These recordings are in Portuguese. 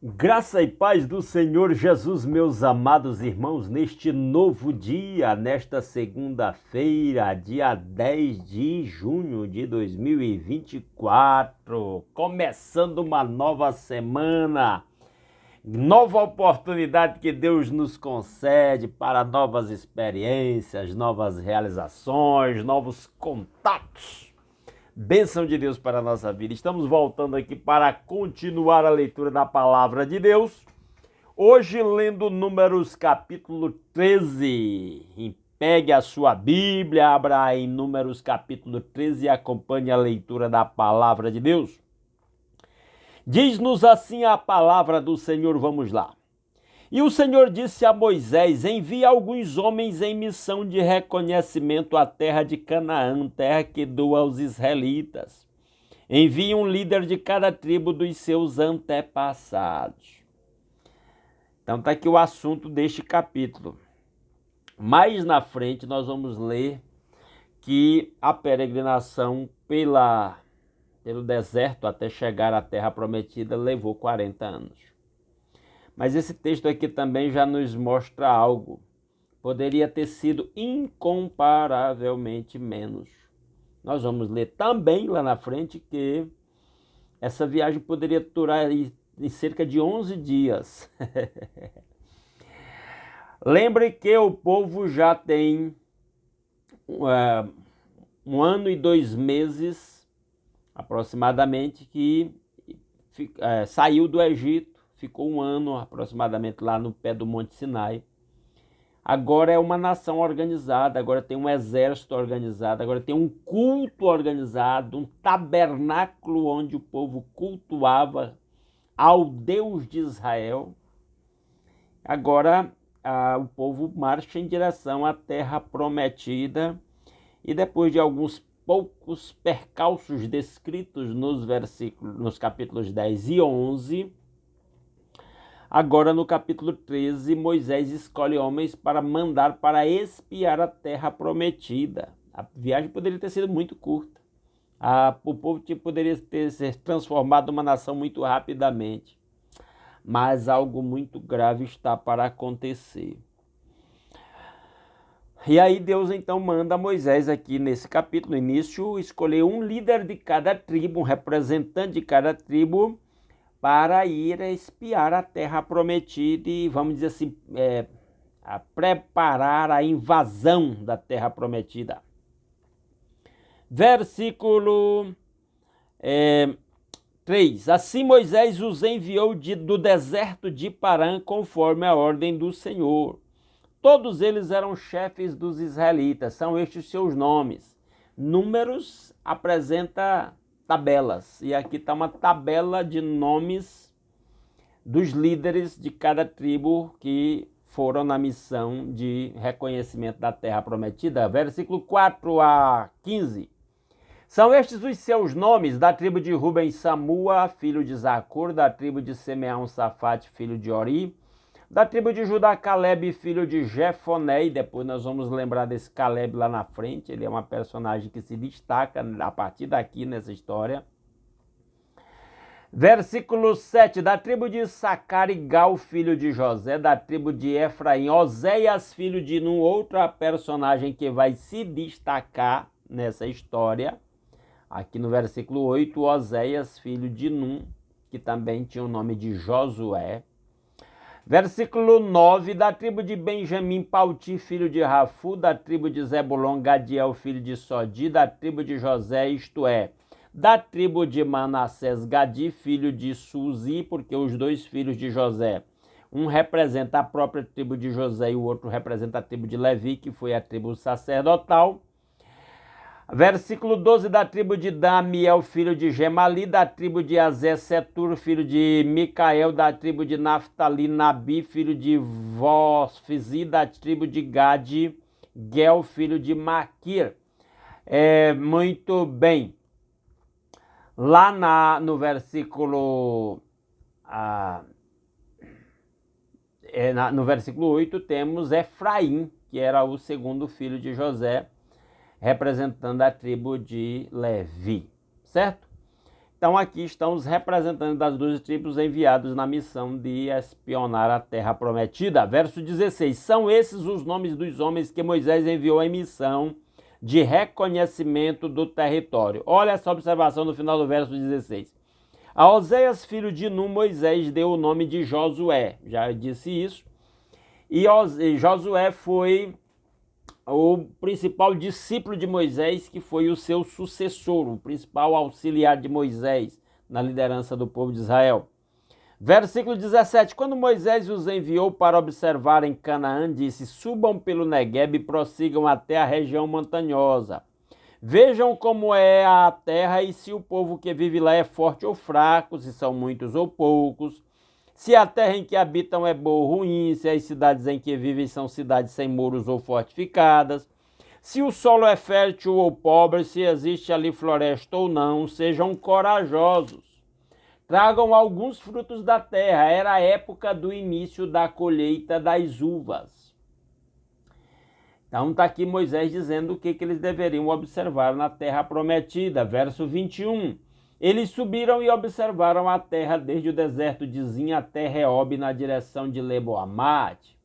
Graça e paz do Senhor Jesus, meus amados irmãos, neste novo dia, nesta segunda-feira, dia 10 de junho de 2024, começando uma nova semana, nova oportunidade que Deus nos concede para novas experiências, novas realizações, novos contatos. Bênção de Deus para a nossa vida. Estamos voltando aqui para continuar a leitura da palavra de Deus. Hoje lendo Números capítulo 13. Pegue a sua Bíblia, abra em Números capítulo 13 e acompanhe a leitura da palavra de Deus. Diz-nos assim a palavra do Senhor, vamos lá. E o Senhor disse a Moisés: envia alguns homens em missão de reconhecimento à terra de Canaã, terra que dou aos israelitas. Envie um líder de cada tribo dos seus antepassados. Então está aqui o assunto deste capítulo. Mais na frente nós vamos ler que a peregrinação pelo deserto até chegar à terra prometida levou 40 anos. Mas esse texto aqui também já nos mostra algo. Poderia ter sido incomparavelmente menos. Nós vamos ler também lá na frente que essa viagem poderia durar em cerca de 11 dias. Lembre que o povo já tem 1 ano e 2 meses, aproximadamente, que saiu do Egito. Ficou 1 ano aproximadamente lá no pé do Monte Sinai. Agora é uma nação organizada, agora tem um exército organizado, agora tem um culto organizado, um tabernáculo onde o povo cultuava ao Deus de Israel. Agora o povo marcha em direção à terra prometida e depois de alguns poucos percalços descritos nos capítulos 10 e 11, agora no capítulo 13, Moisés escolhe homens para mandar para espiar a terra prometida. A viagem poderia ter sido muito curta. O povo poderia ter se transformado numa nação muito rapidamente. Mas algo muito grave está para acontecer. E aí Deus então manda Moisés aqui nesse capítulo, no início, escolher um líder de cada tribo, um representante de cada tribo, para ir espiar a terra prometida e, vamos dizer assim, a preparar a invasão da terra prometida. Versículo 3. Assim Moisés os enviou do deserto de Parã, conforme a ordem do Senhor. Todos eles eram chefes dos israelitas, são estes seus nomes. Números apresenta tabelas, e aqui está uma tabela de nomes dos líderes de cada tribo que foram na missão de reconhecimento da terra prometida. Versículo 4 a 15. São estes os seus nomes: da tribo de Ruben, Samua, filho de Zacur; da tribo de Simeão, Safate, filho de Ori; da tribo de Judá, Caleb, filho de Jefoné. E depois nós vamos lembrar desse Caleb lá na frente. Ele é uma personagem que se destaca a partir daqui nessa história. Versículo 7. Da tribo de Issacar, Igal, filho de José; da tribo de Efraim, Oséias, filho de Num. Outra personagem que vai se destacar nessa história. Aqui no versículo 8, Oséias, filho de Num, que também tinha o nome de Josué. Versículo 9, da tribo de Benjamim, Pauti, filho de Rafu; da tribo de Zebulon, Gadiel, filho de Sodi; da tribo de José, isto é, da tribo de Manassés, Gadi, filho de Suzi, porque os dois filhos de José, um representa a própria tribo de José e o outro representa a tribo de Levi, que foi a tribo sacerdotal. Versículo 12, da tribo de Damiel, filho de Gemali; da tribo de Azé, Setur, filho de Micael; da tribo de Naftali, Nabi, filho de Vosfizi; da tribo de Gade, Gel, filho de Maquir. Muito bem. Lá no versículo no versículo 8 temos Efraim, que era o segundo filho de José, representando a tribo de Levi, certo? Então aqui estão os representantes das 12 tribos enviados na missão de espionar a terra prometida. Verso 16. São esses os nomes dos homens que Moisés enviou em missão de reconhecimento do território. Olha essa observação no final do verso 16. A Oséias, filho de Num, Moisés deu o nome de Josué. Já disse isso. E Josué foi o principal discípulo de Moisés, que foi o seu sucessor, o principal auxiliar de Moisés na liderança do povo de Israel. Versículo 17. Quando Moisés os enviou para observar em Canaã, disse: subam pelo Neguebe e prossigam até a região montanhosa. Vejam como é a terra e se o povo que vive lá é forte ou fraco, se são muitos ou poucos, se a terra em que habitam é boa ou ruim, se as cidades em que vivem são cidades sem muros ou fortificadas, se o solo é fértil ou pobre, se existe ali floresta ou não. Sejam corajosos. Tragam alguns frutos da terra. Era a época do início da colheita das uvas. Então está aqui Moisés dizendo o que eles deveriam observar na terra prometida. Verso 21. Eles subiram e observaram a terra desde o deserto de Zin até Reob, na direção de Lebo-Amate.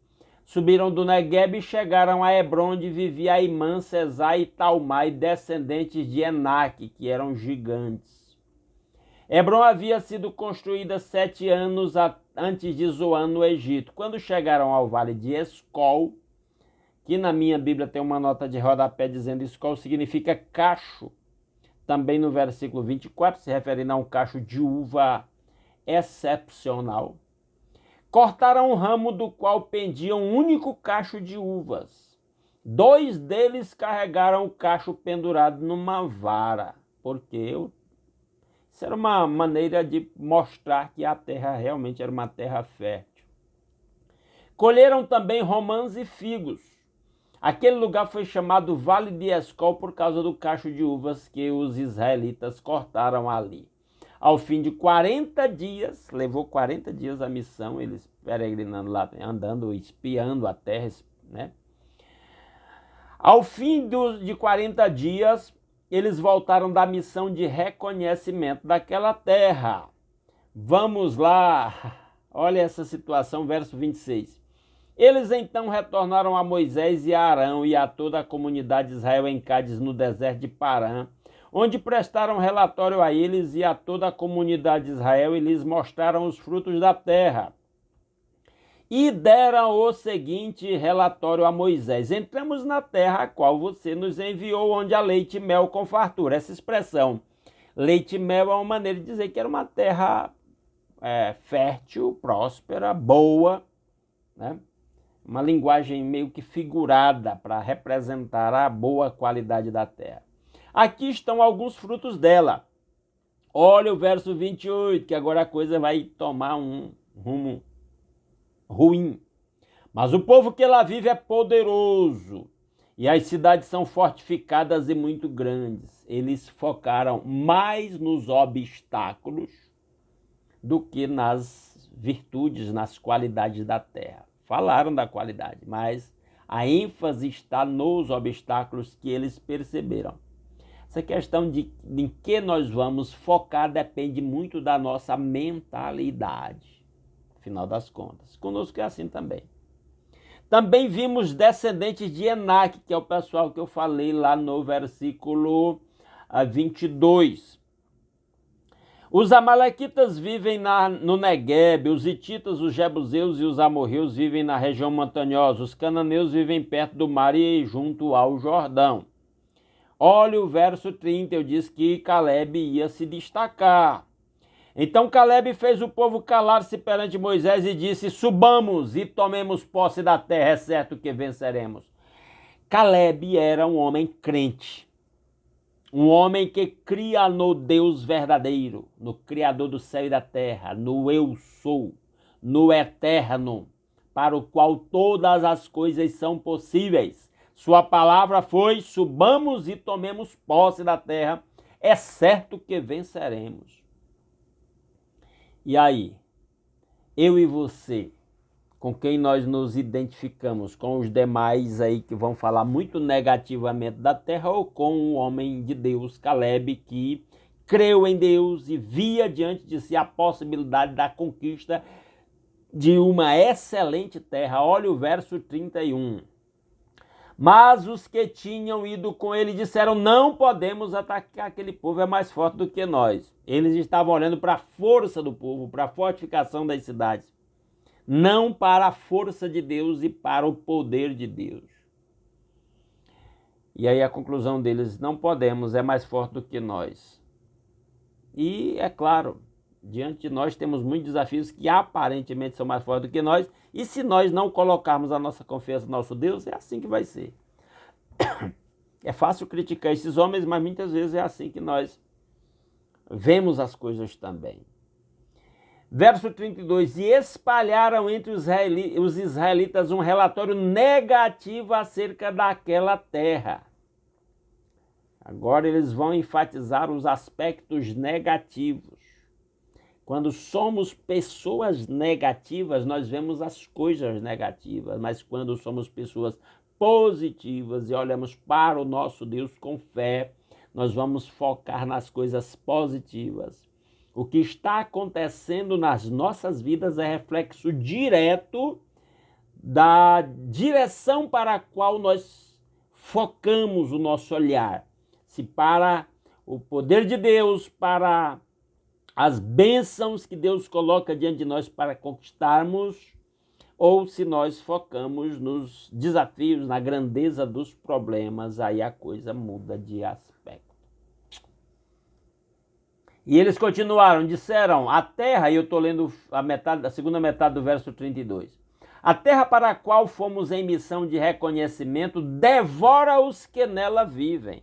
Subiram do Neguebe e chegaram a Hebron, onde vivia Aimã, Sesai e Talmai, descendentes de Enaque, que eram gigantes. Hebron havia sido construída 7 anos antes de Zoan, no Egito. Quando chegaram ao vale de Escol, que na minha Bíblia tem uma nota de rodapé dizendo Escol significa cacho, também no versículo 24, se referindo a um cacho de uva excepcional. Cortaram um ramo do qual pendia um único cacho de uvas. 2 deles carregaram o cacho pendurado numa vara, porque isso era uma maneira de mostrar que a terra realmente era uma terra fértil. Colheram também romãs e figos. Aquele lugar foi chamado Vale de Escol por causa do cacho de uvas que os israelitas cortaram ali. Ao fim de 40 dias, levou 40 dias a missão, eles peregrinando lá, andando, espiando a terra, né? Ao fim de 40 dias, eles voltaram da missão de reconhecimento daquela terra. Vamos lá, olha essa situação, verso 26. Eles então retornaram a Moisés e a Arão e a toda a comunidade de Israel em Cádiz, no deserto de Parã, onde prestaram relatório a eles e a toda a comunidade de Israel e lhes mostraram os frutos da terra. E deram o seguinte relatório a Moisés: entramos na terra a qual você nos enviou, onde há leite e mel com fartura. Essa expressão, leite e mel, é uma maneira de dizer que era uma terra fértil, próspera, boa, né? Uma linguagem meio que figurada para representar a boa qualidade da terra. Aqui estão alguns frutos dela. Olha o verso 28, que agora a coisa vai tomar um rumo ruim. Mas o povo que lá vive é poderoso, e as cidades são fortificadas e muito grandes. Eles focaram mais nos obstáculos do que nas virtudes, nas qualidades da terra. Falaram da qualidade, mas a ênfase está nos obstáculos que eles perceberam. Essa questão de em que nós vamos focar depende muito da nossa mentalidade, afinal das contas. Conosco é assim também. Também vimos descendentes de Enaque, que é o pessoal que eu falei lá no versículo 22. Os amalequitas vivem no Neguebe, os hititas, os jebuseus e os amorreus vivem na região montanhosa, os cananeus vivem perto do mar e junto ao Jordão. Olha o verso 30, eu disse que Caleb ia se destacar. Então Caleb fez o povo calar-se perante Moisés e disse: subamos e tomemos posse da terra, é certo que venceremos. Caleb era um homem crente. Um homem que cria no Deus verdadeiro, no Criador do céu e da terra, no Eu Sou, no Eterno, para o qual todas as coisas são possíveis. Sua palavra foi: subamos e tomemos posse da terra, é certo que venceremos. E aí, eu e você, com quem nós nos identificamos, com os demais aí que vão falar muito negativamente da terra, ou com o homem de Deus, Caleb, que creu em Deus e via diante de si a possibilidade da conquista de uma excelente terra. Olha o verso 31. Mas os que tinham ido com ele disseram: não podemos atacar, aquele povo é mais forte do que nós. Eles estavam olhando para a força do povo, para a fortificação das cidades, não para a força de Deus e para o poder de Deus. E aí a conclusão deles: não podemos, é mais forte do que nós. E é claro, diante de nós temos muitos desafios que aparentemente são mais fortes do que nós, e se nós não colocarmos a nossa confiança no nosso Deus, é assim que vai ser. É fácil criticar esses homens, mas muitas vezes é assim que nós vemos as coisas também. Verso 32, e espalharam entre os israelitas um relatório negativo acerca daquela terra. Agora eles vão enfatizar os aspectos negativos. Quando somos pessoas negativas, nós vemos as coisas negativas, mas quando somos pessoas positivas e olhamos para o nosso Deus com fé, nós vamos focar nas coisas positivas. O que está acontecendo nas nossas vidas é reflexo direto da direção para a qual nós focamos o nosso olhar. Se para o poder de Deus, para as bênçãos que Deus coloca diante de nós para conquistarmos, ou se nós focamos nos desafios, na grandeza dos problemas, aí a coisa muda de aspecto. E eles continuaram, disseram: a terra, e eu estou lendo a segunda metade do verso 32, a terra para a qual fomos em missão de reconhecimento devora os que nela vivem.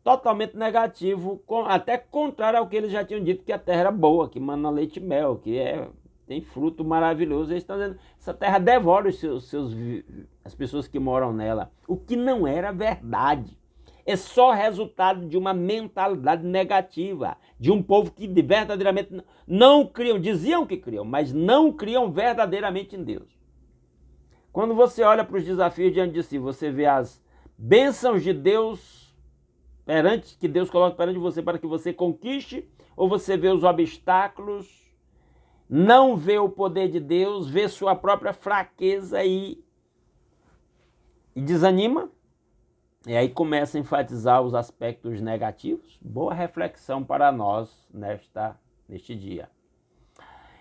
Totalmente negativo, até contrário ao que eles já tinham dito, que a terra era boa, que mana leite e mel, que tem fruto maravilhoso. Eles estão dizendo: essa terra devora as pessoas que moram nela, o que não era verdade. É só resultado de uma mentalidade negativa, de um povo que verdadeiramente não criam, diziam que criam, mas não criam verdadeiramente em Deus. Quando você olha para os desafios diante de si, você vê as bênçãos de Deus que Deus coloca perante você para que você conquiste, ou você vê os obstáculos, não vê o poder de Deus, vê sua própria fraqueza e desanima, e aí começa a enfatizar os aspectos negativos. Boa reflexão para nós neste dia.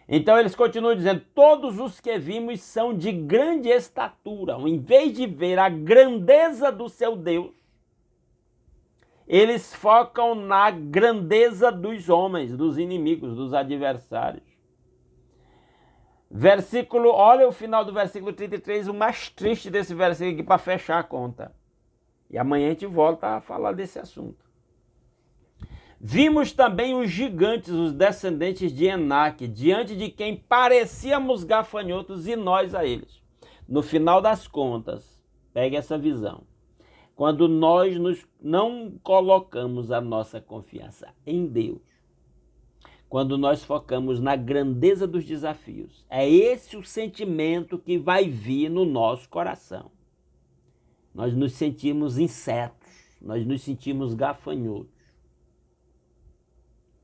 Então eles continuam dizendo: todos os que vimos são de grande estatura. Em vez de ver a grandeza do seu Deus, eles focam na grandeza dos homens, dos inimigos, dos adversários. Olha o final do versículo 33, o mais triste desse versículo aqui para fechar a conta. E amanhã a gente volta a falar desse assunto. Vimos também os gigantes, os descendentes de Enaque, diante de quem parecíamos gafanhotos e nós a eles. No final das contas, pegue essa visão. Quando nós não colocamos a nossa confiança em Deus, quando nós focamos na grandeza dos desafios, é esse o sentimento que vai vir no nosso coração. Nós nos sentimos insetos, nós nos sentimos gafanhotos.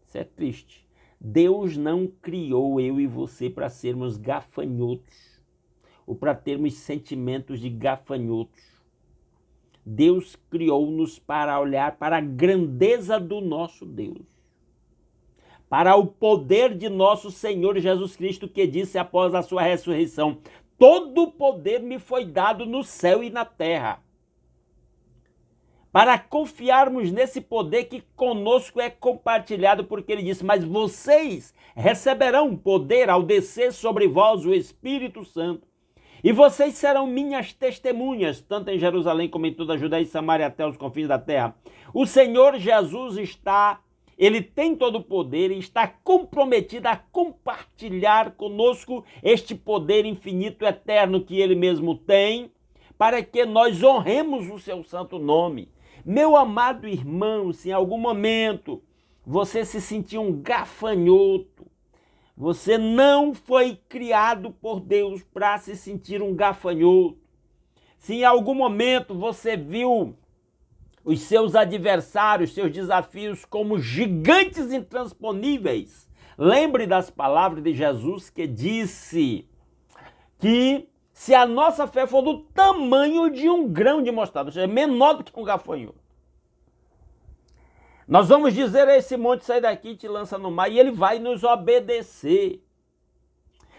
Isso é triste. Deus não criou eu e você para sermos gafanhotos, ou para termos sentimentos de gafanhotos. Deus criou-nos para olhar para a grandeza do nosso Deus, para o poder de nosso Senhor Jesus Cristo, que disse após a sua ressurreição: todo o poder me foi dado no céu e na terra. Para confiarmos nesse poder que conosco é compartilhado, porque ele disse: mas vocês receberão poder ao descer sobre vós o Espírito Santo, e vocês serão minhas testemunhas, tanto em Jerusalém como em toda a Judéia e Samaria até os confins da terra. O Senhor Jesus ele tem todo o poder e está comprometido a compartilhar conosco este poder infinito, eterno que ele mesmo tem, para que nós honremos o seu santo nome. Meu amado irmão, se em algum momento você se sentir um gafanhoto, você não foi criado por Deus para se sentir um gafanhoto. Se em algum momento você viu os seus adversários, seus desafios como gigantes intransponíveis. Lembre das palavras de Jesus que disse que se a nossa fé for do tamanho de um grão de mostarda, ou seja, menor do que um gafanhoto, nós vamos dizer a esse monte, sai daqui e te lança no mar, e ele vai nos obedecer.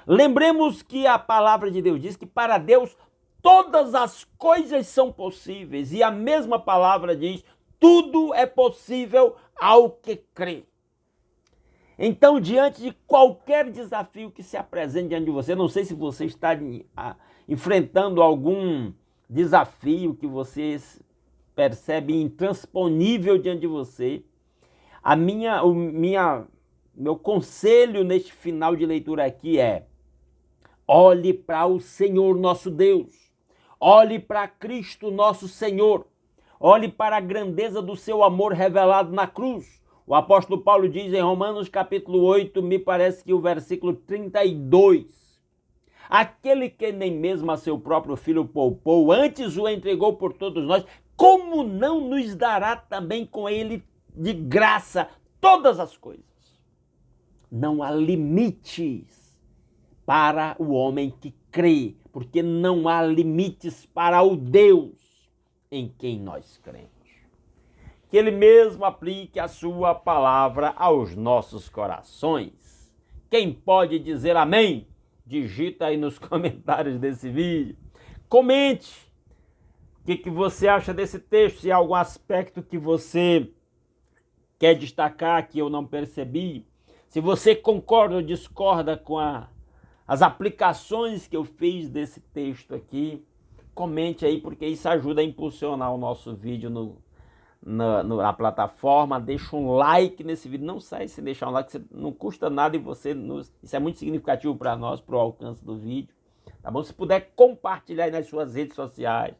Lembremos que a palavra de Deus diz que para Deus todas as coisas são possíveis, e a mesma palavra diz, tudo é possível ao que crê. Então, diante de qualquer desafio que se apresente diante de você, não sei se você está enfrentando algum desafio que você percebe intransponível diante de você, meu conselho neste final de leitura aqui é: olhe para o Senhor nosso Deus, olhe para Cristo nosso Senhor, olhe para a grandeza do seu amor revelado na cruz. O apóstolo Paulo diz em Romanos capítulo 8, me parece que o versículo 32, aquele que nem mesmo a seu próprio filho poupou, antes o entregou por todos nós, como não nos dará também com ele de graça todas as coisas? Não há limites para o homem que crê, porque não há limites para o Deus em quem nós cremos. Que Ele mesmo aplique a sua palavra aos nossos corações. Quem pode dizer amém? Digita aí nos comentários desse vídeo. Comente o que você acha desse texto, se há algum aspecto que você quer destacar que eu não percebi. Se você concorda ou discorda com as aplicações que eu fiz desse texto aqui, comente aí, porque isso ajuda a impulsionar o nosso vídeo na plataforma. Deixa um like nesse vídeo, não sai sem deixar um like, não custa nada e isso é muito significativo para nós, para o alcance do vídeo, tá bom? Se puder compartilhar aí nas suas redes sociais,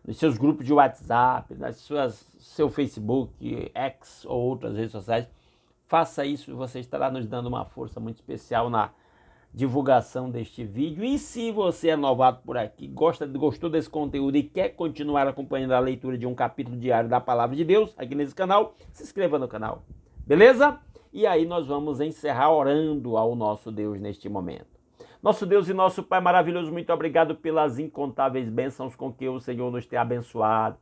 nos seus grupos de WhatsApp, seu Facebook, X ou outras redes sociais, faça isso, você estará nos dando uma força muito especial na divulgação deste vídeo. E se você é novato por aqui, gostou desse conteúdo e quer continuar acompanhando a leitura de um capítulo diário da Palavra de Deus aqui nesse canal, se inscreva no canal, beleza? E aí nós vamos encerrar orando ao nosso Deus neste momento. Nosso Deus e nosso Pai maravilhoso, muito obrigado pelas incontáveis bênçãos com que o Senhor nos tem abençoado.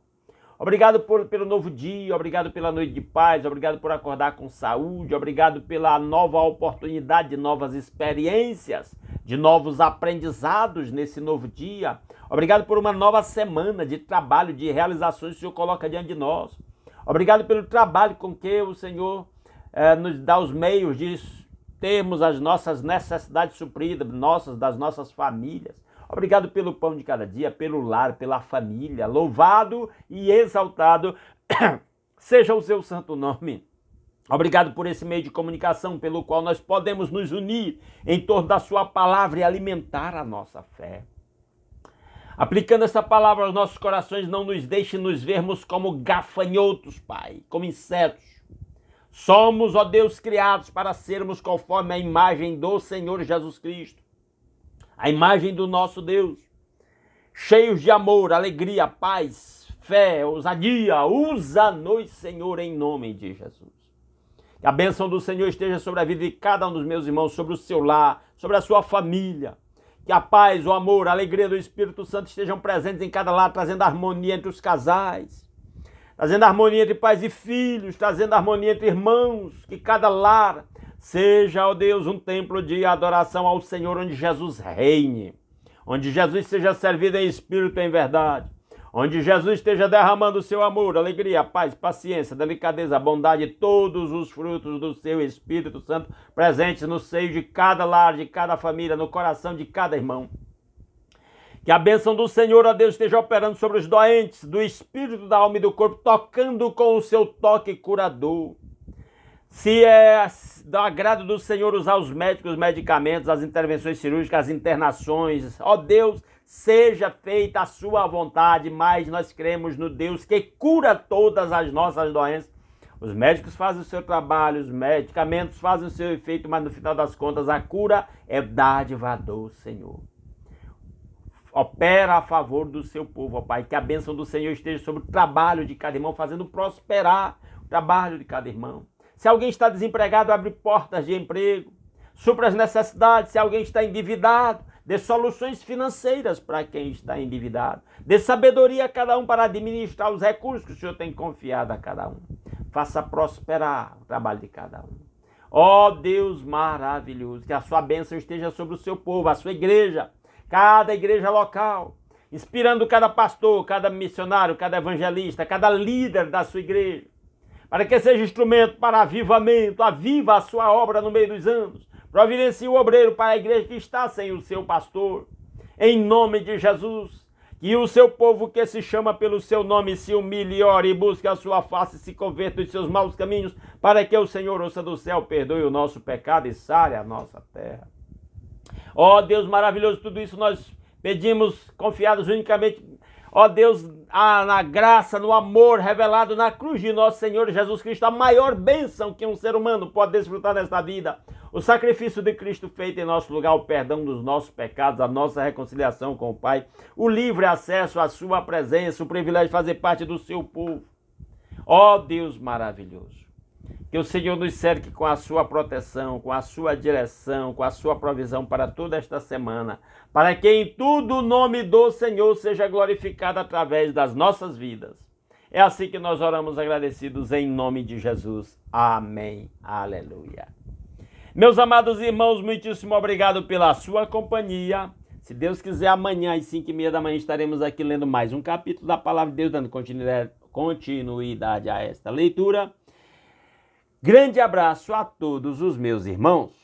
Obrigado pelo novo dia, obrigado pela noite de paz, obrigado por acordar com saúde, obrigado pela nova oportunidade de novas experiências, de novos aprendizados nesse novo dia. Obrigado por uma nova semana de trabalho, de realizações que o Senhor coloca diante de nós. Obrigado pelo trabalho com que o Senhor nos dá os meios de termos as nossas necessidades supridas, das nossas famílias. Obrigado pelo pão de cada dia, pelo lar, pela família. Louvado e exaltado seja o seu santo nome. Obrigado por esse meio de comunicação pelo qual nós podemos nos unir em torno da sua palavra e alimentar a nossa fé. Aplicando essa palavra aos nossos corações, não nos deixe nos vermos como gafanhotos, Pai, como insetos. Somos, ó Deus, criados para sermos conforme a imagem do Senhor Jesus Cristo. A imagem do nosso Deus, cheios de amor, alegria, paz, fé, ousadia. Usa-nos, Senhor, em nome de Jesus. Que a bênção do Senhor esteja sobre a vida de cada um dos meus irmãos, sobre o seu lar, sobre a sua família. Que a paz, o amor, a alegria do Espírito Santo estejam presentes em cada lar, trazendo harmonia entre os casais, trazendo harmonia entre pais e filhos, trazendo harmonia entre irmãos. Que cada lar seja, ó Deus, um templo de adoração ao Senhor, onde Jesus reine, onde Jesus seja servido em espírito e em verdade, onde Jesus esteja derramando o seu amor, alegria, paz, paciência, delicadeza, bondade, todos os frutos do seu Espírito Santo presentes no seio de cada lar, de cada família, no coração de cada irmão. Que a bênção do Senhor, ó Deus, esteja operando sobre os doentes, do espírito, da alma e do corpo, tocando com o seu toque curador. Se é do agrado do Senhor usar os médicos, os medicamentos, as intervenções cirúrgicas, as internações, ó Deus, seja feita a sua vontade, mas nós cremos no Deus que cura todas as nossas doenças. Os médicos fazem o seu trabalho, os medicamentos fazem o seu efeito, mas no final das contas a cura é dádiva do Senhor. opera a favor do seu povo, ó Pai. Que a bênção do Senhor esteja sobre o trabalho de cada irmão, fazendo prosperar o trabalho de cada irmão. Se alguém está desempregado, abre portas de emprego, supra as necessidades. Se alguém está endividado, dê soluções financeiras para quem está endividado. Dê sabedoria a cada um para administrar os recursos que o Senhor tem confiado a cada um. Faça prosperar o trabalho de cada um. Ó Deus maravilhoso, que a sua bênção esteja sobre o seu povo, a sua igreja, cada igreja local, inspirando cada pastor, cada missionário, cada evangelista, cada líder da sua igreja, para que seja instrumento para avivamento, aviva a sua obra no meio dos anos, providencie o obreiro para a igreja que está sem o seu pastor, em nome de Jesus, que o seu povo que se chama pelo seu nome se humilhe, ore e busque a sua face e se converta dos seus maus caminhos, para que o Senhor ouça do céu, perdoe o nosso pecado e sare a nossa terra. Ó Deus maravilhoso, tudo isso nós pedimos confiados unicamente, ó Deus, na graça, no amor revelado na cruz de nosso Senhor Jesus Cristo, a maior bênção que um ser humano pode desfrutar nesta vida, o sacrifício de Cristo feito em nosso lugar, o perdão dos nossos pecados, a nossa reconciliação com o Pai, o livre acesso à sua presença, o privilégio de fazer parte do seu povo. Ó Deus maravilhoso, que o Senhor nos cerque com a sua proteção, com a sua direção, com a sua provisão para toda esta semana, para que em tudo o nome do Senhor seja glorificado através das nossas vidas. É assim que nós oramos agradecidos em nome de Jesus. Amém. Aleluia. Meus amados irmãos, muitíssimo obrigado pela sua companhia. Se Deus quiser, amanhã às 5h30 da manhã estaremos aqui lendo mais um capítulo da Palavra de Deus, dando continuidade a esta leitura. Grande abraço a todos os meus irmãos.